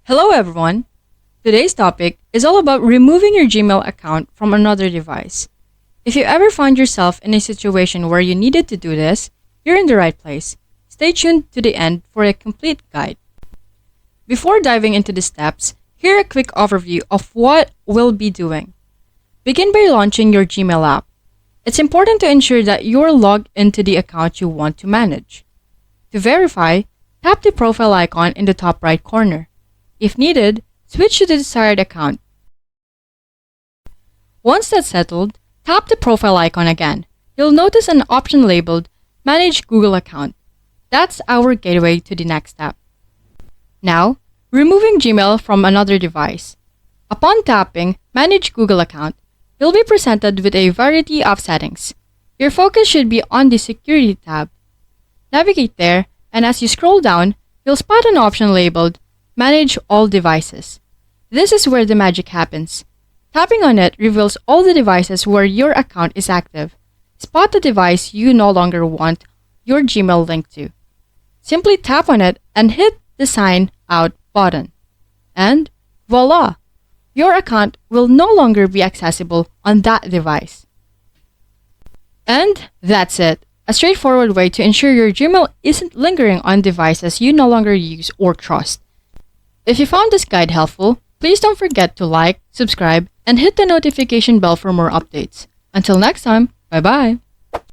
Hello everyone! Today's topic is all about removing your Gmail account from another device. If you ever find yourself in a situation where you needed to do this, you're in the right place. Stay tuned to the end for a complete guide. Before diving into the steps, here a quick overview of what we'll be doing. Begin by launching your Gmail app. It's important to ensure that you're logged into the account you want to manage. To verify, tap the profile icon in the top right corner. If needed, switch to the desired account. Once that's settled, tap the profile icon again. You'll notice an option labeled Manage Google Account. That's our gateway to the next step. Now, removing Gmail from another device. Upon tapping Manage Google Account, you'll be presented with a variety of settings. Your focus should be on the Security tab. Navigate there, and as you scroll down, you'll spot an option labeled Manage All Devices. This is where the magic happens. Tapping on it reveals all the devices where your account is active. Spot the device you no longer want your Gmail link to. Simply tap on it and hit the Sign Out button. And voila! Your account will no longer be accessible on that device. And that's it. A straightforward way to ensure your Gmail isn't lingering on devices you no longer use or trust. If you found this guide helpful, please don't forget to like, subscribe, and hit the notification bell for more updates. Until next time, bye-bye!